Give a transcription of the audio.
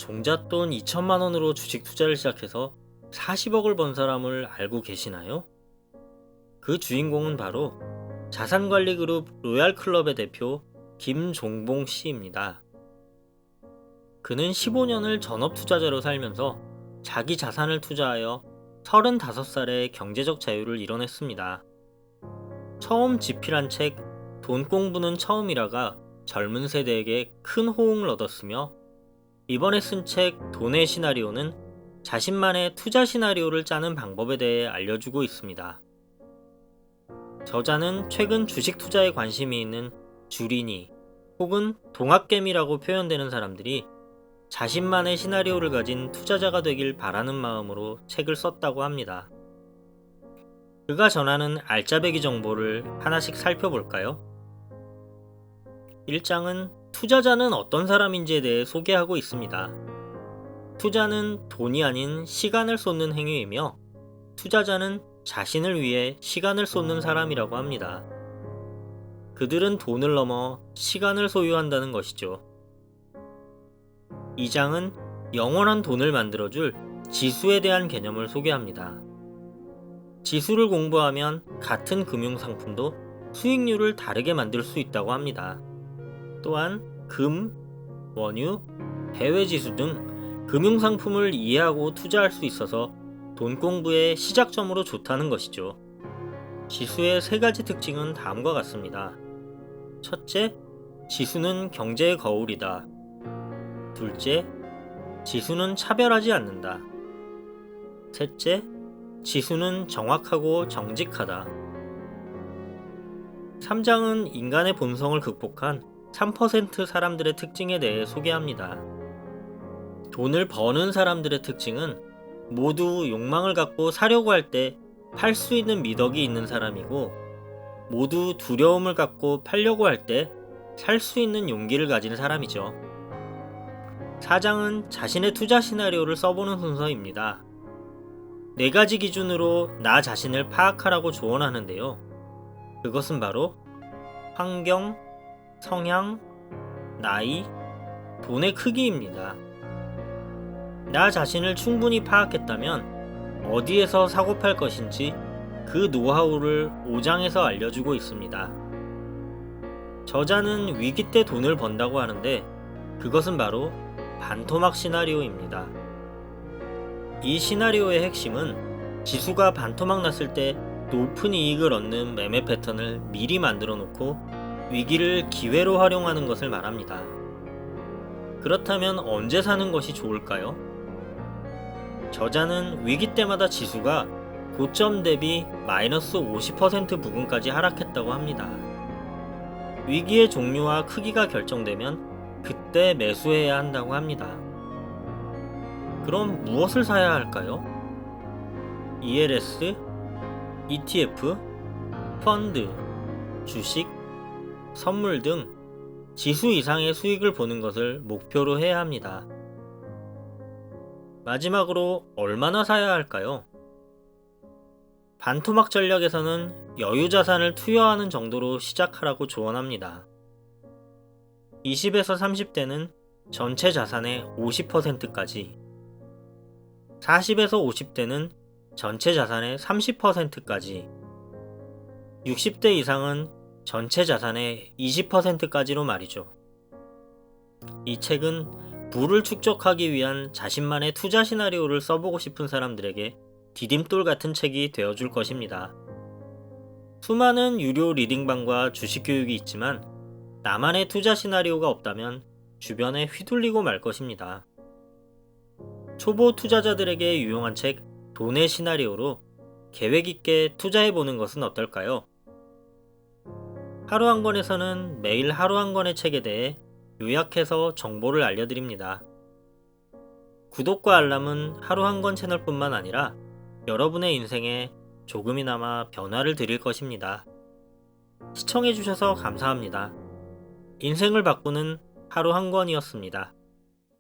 종잣돈 2천만 원으로 주식 투자를 시작해서 40억을 번 사람을 알고 계시나요? 그 주인공은 바로 자산관리그룹 로얄클럽의 대표 김종봉 씨입니다. 그는 15년을 전업투자자로 살면서 자기 자산을 투자하여 35살에 경제적 자유를 이뤄냈습니다. 처음 집필한 책 돈 공부는 처음이라가 젊은 세대에게 큰 호응을 얻었으며, 이번에 쓴 책 돈의 시나리오는 자신만의 투자 시나리오를 짜는 방법에 대해 알려주고 있습니다. 저자는 최근 주식 투자에 관심이 있는 주린이 혹은 동학개미라고 표현되는 사람들이 자신만의 시나리오를 가진 투자자가 되길 바라는 마음으로 책을 썼다고 합니다. 그가 전하는 알짜배기 정보를 하나씩 살펴볼까요? 1장은 투자자는 어떤 사람인지에 대해 소개하고 있습니다. 투자는 돈이 아닌 시간을 쏟는 행위이며, 투자자는 자신을 위해 시간을 쏟는 사람이라고 합니다. 그들은 돈을 넘어 시간을 소유한다는 것이죠. 2장은 영원한 돈을 만들어줄 지수에 대한 개념을 소개합니다. 지수를 공부하면 같은 금융상품도 수익률을 다르게 만들 수 있다고 합니다. 또한 금, 원유, 해외지수 등 금융상품을 이해하고 투자할 수 있어서 돈 공부의 시작점으로 좋다는 것이죠. 지수의 3가지 특징은 다음과 같습니다. 첫째, 지수는 경제의 거울이다. 둘째, 지수는 차별하지 않는다. 셋째, 지수는 정확하고 정직하다. 3장은 인간의 본성을 극복한 3% 사람들의 특징에 대해 소개합니다. 돈을 버는 사람들의 특징은 모두 욕망을 갖고 사려고 할 때 팔 수 있는 미덕이 있는 사람이고, 모두 두려움을 갖고 팔려고 할 때 살 수 있는 용기를 가진 사람이죠. 4장은 자신의 투자 시나리오를 써보는 순서입니다. 4가지 기준으로 나 자신을 파악하라고 조언하는데요. 그것은 바로 환경, 성향, 나이, 돈의 크기입니다. 나 자신을 충분히 파악했다면 어디에서 사고 팔 것인지 그 노하우를 5장에서 알려주고 있습니다. 저자는 위기 때 돈을 번다고 하는데, 그것은 바로 반토막 시나리오입니다. 이 시나리오의 핵심은 지수가 반토막 났을 때 높은 이익을 얻는 매매 패턴을 미리 만들어 놓고 위기를 기회로 활용하는 것을 말합니다. 그렇다면 언제 사는 것이 좋을까요? 저자는 위기 때마다 지수가 고점 대비 마이너스 50% 부근까지 하락했다고 합니다. 위기의 종류와 크기가 결정되면 그때 매수해야 한다고 합니다. 그럼 무엇을 사야 할까요? ELS, ETF, 펀드, 주식, 선물 등 지수 이상의 수익을 보는 것을 목표로 해야 합니다. 마지막으로 얼마나 사야 할까요? 반토막 전략에서는 여유 자산을 투여하는 정도로 시작하라고 조언합니다. 20에서 30대는 전체 자산의 50%까지, 40에서 50대는 전체 자산의 30%까지, 60대 이상은 전체 자산의 20%까지로 말이죠. 이 책은 부를 축적하기 위한 자신만의 투자 시나리오를 써보고 싶은 사람들에게 디딤돌 같은 책이 되어줄 것입니다. 수많은 유료 리딩방과 주식 교육이 있지만 나만의 투자 시나리오가 없다면 주변에 휘둘리고 말 것입니다. 초보 투자자들에게 유용한 책 돈의 시나리오로 계획 있게 투자해보는 것은 어떨까요? 하루 한 권에서는 매일 하루 한 권의 책에 대해 요약해서 정보를 알려드립니다. 구독과 알람은 하루 한 권 채널뿐만 아니라 여러분의 인생에 조금이나마 변화를 드릴 것입니다. 시청해주셔서 감사합니다. 인생을 바꾸는 하루 한 권이었습니다.